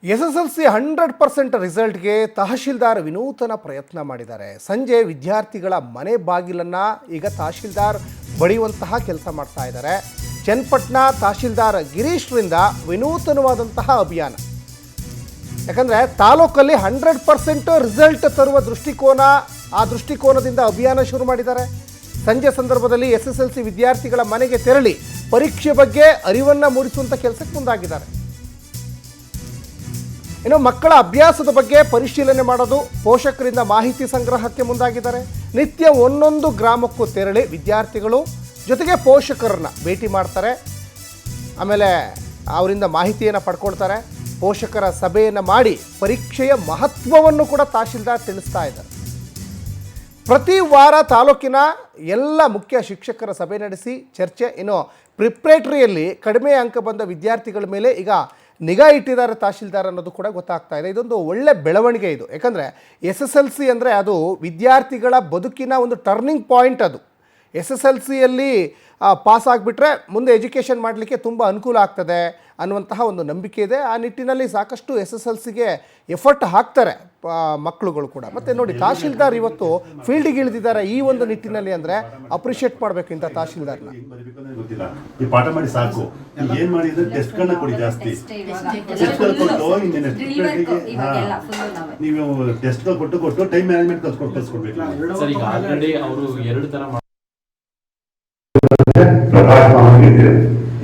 SSLC 100% ರಿಸಲ್ಟ್ಗೆ tahsildar ವಿನೂತನ ಪ್ರಯತ್ನ ಮಾಡಿದ್ದಾರೆ. ಸಂಜೆ ವಿದ್ಯಾರ್ಥಿಗಳ ಮನೆ ಬಾಗಿಲನ್ನು ಈಗ ತಹಶೀಲ್ದಾರ್ ಬಡಿಯುವಂತಹ ಕೆಲಸ ಮಾಡ್ತಾ ಇದ್ದಾರೆ. ಚನ್ನಪಟ್ಟಣ ತಹಶೀಲ್ದಾರ್ ಗಿರೀಶ್ರಿಂದ ವಿನೂತನವಾದಂತಹ ಅಭಿಯಾನ. ಯಾಕಂದರೆ ತಾಲೂಕಲ್ಲಿ 100% ರಿಸಲ್ಟ್ ತರುವ ದೃಷ್ಟಿಕೋನ, ಆ ದೃಷ್ಟಿಕೋನದಿಂದ ಅಭಿಯಾನ ಶುರು ಮಾಡಿದ್ದಾರೆ. ಸಂಜೆ ಸಂದರ್ಭದಲ್ಲಿ SSLC ವಿದ್ಯಾರ್ಥಿಗಳ ಮನೆಗೆ ತೆರಳಿ ಪರೀಕ್ಷೆ ಬಗ್ಗೆ ಅರಿವನ್ನು ಮೂಡಿಸುವಂಥ ಕೆಲಸಕ್ಕೆ ಮುಂದಾಗಿದ್ದಾರೆ. ಇನ್ನು ಮಕ್ಕಳ ಅಭ್ಯಾಸದ ಬಗ್ಗೆ ಪರಿಶೀಲನೆ ಮಾಡೋದು, ಪೋಷಕರಿಂದ ಮಾಹಿತಿ ಸಂಗ್ರಹಕ್ಕೆ ಮುಂದಾಗಿದ್ದಾರೆ. ನಿತ್ಯ ಒಂದೊಂದು ಗ್ರಾಮಕ್ಕೂ ತೆರಳಿ ವಿದ್ಯಾರ್ಥಿಗಳು ಜೊತೆಗೆ ಪೋಷಕರನ್ನ ಭೇಟಿ ಮಾಡ್ತಾರೆ. ಆಮೇಲೆ ಅವರಿಂದ ಮಾಹಿತಿಯನ್ನು ಪಡ್ಕೊಳ್ತಾರೆ. ಪೋಷಕರ ಸಭೆಯನ್ನು ಮಾಡಿ ಪರೀಕ್ಷೆಯ ಮಹತ್ವವನ್ನು ಕೂಡ ತಹಶೀಲ್ದಾರ್ ತಿಳಿಸ್ತಾ ಇದ್ದಾರೆ. ಪ್ರತಿ ವಾರ ತಾಲೂಕಿನ ಎಲ್ಲ ಮುಖ್ಯ ಶಿಕ್ಷಕರ ಸಭೆ ನಡೆಸಿ ಚರ್ಚೆ. ಇನ್ನು ಪ್ರಿಪ್ರೇಟರಿಯಲ್ಲಿ ಕಡಿಮೆ ಅಂಕ ಬಂದ ವಿದ್ಯಾರ್ಥಿಗಳ ಮೇಲೆ ಈಗ ನಿಗಾ ಇಟ್ಟಿದ್ದಾರೆ ತಹಶೀಲ್ದಾರ್ ಅನ್ನೋದು ಕೂಡ ಗೊತ್ತಾಗ್ತಾ ಇದೆ. ಇದೊಂದು ಒಳ್ಳೆ ಬೆಳವಣಿಗೆ ಇದು. ಯಾಕಂದರೆ SSLC ಅಂದರೆ ಅದು ವಿದ್ಯಾರ್ಥಿಗಳ ಬದುಕಿನ ಒಂದು ಟರ್ನಿಂಗ್ ಪಾಯಿಂಟ್. ಅದು SSLCಯಲ್ಲಿ ಪಾಸ್ ಆಗಿಬಿಟ್ರೆ ಮುಂದೆ ಎಜುಕೇಷನ್ ಮಾಡಲಿಕ್ಕೆ ತುಂಬ ಅನುಕೂಲ ಆಗ್ತದೆ ಅನ್ನುವಂತಹ ಒಂದು ನಂಬಿಕೆ ಇದೆ. ಆ ನಿಟ್ಟಿನಲ್ಲಿ ಸಾಕಷ್ಟು SSLCಗೆ ಎಫರ್ಟ್ ಹಾಕ್ತಾರೆ ಮಕ್ಕಳುಗಳು ಕೂಡ. ಮತ್ತು ನೋಡಿ, ತಹಶೀಲ್ದಾರ್ ಇವತ್ತು ಫೀಲ್ಡಿಗೆ ಇಳಿದಿದ್ದಾರೆ ಈ ಒಂದು ನಿಟ್ಟಿನಲ್ಲಿ. ಅಂದರೆ ಅಪ್ರಿಷಿಯೇಟ್ ಮಾಡಬೇಕು ಇಂಥ ತಹಶೀಲ್ದಾರ್ನ. ಈ ಪಾಠ ಮಾಡಿ ಸಾಕು, ಏನು ಮಾಡಿ ಅಂದರೆ ಟೆಸ್ಟ್ಗಳನ್ನ ಕೊಡಿ ಜಾಸ್ತಿ. ಟೆಸ್ಟ್ಗಳು ಕೊಟ್ಟು ನೀವು ಟೆಸ್ಟ್ಗಳು ಕೊಟ್ಟು ಟೈಮ್ ಮ್ಯಾನೇಜ್ಮೆಂಟ್ ಕಲ್ಸ್ಕೊಡ್ಬೇಕು.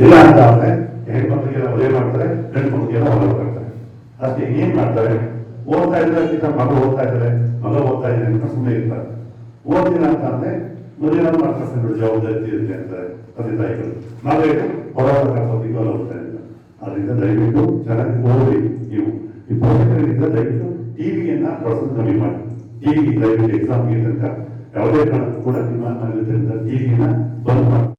ಇಲ್ಲ ಅಂತ ಆದ್ರೆ ಹೆಣ್ಮಕ್ಳಿಗೆಲ್ಲ ಒಲೆ ಮಾಡ್ತಾರೆ, ಗಂಡು ಮಕ್ಕಳಿಗೆಲ್ಲ ಹೊಲ ಬರ್ತಾರೆ. ಅದಕ್ಕೆ ಏನ್ ಮಾಡ್ತಾರೆ, ಓದ್ತಾ ಇದ್ರೆ ಮಗ ಓದ್ತಾ ಇದ್ದಾರೆ, ಮಗ ಓದ್ತಾ ಇದ್ದಾರೆ ಅಂತ ಸುಮ್ಮನೆ ಇರ್ತಾರೆ. ಓದಿಲ್ಲ ಅಂತ ಅಂದ್ರೆ ಮೊದಲೇನಾದ್ರು ಮಾಡ್ಕೊಂಡು ಜವಾಬ್ದಾರಿ ಇರುತ್ತೆ ಅಂತಾರೆ ತಂದೆ ತಾಯಿಗಳು. ನಾವೇ ಹೊರ ಓದ್ತಾ ಇದ್ದಾರೆ. ಅದರಿಂದ ದಯವಿಟ್ಟು ಚೆನ್ನಾಗಿ ಓದಿ. ನೀವು ಈ ಪೋಷಕರಿಂದ ದಯವಿಟ್ಟು ಟಿವಿಯನ್ನ ಬಳಸೋದು ಕಮ್ಮಿ ಮಾಡಿ. ಟಿವಿ ದಯವಿಟ್ಟು ಎಕ್ಸಾಮ್ಗೆ ತನಕ ಯಾವುದೇ ಕಾರಣಕ್ಕೂ ಕೂಡ ನಿಮ್ಮ ಟಿವಿನ ಬಂದ್ ಮಾಡಿ.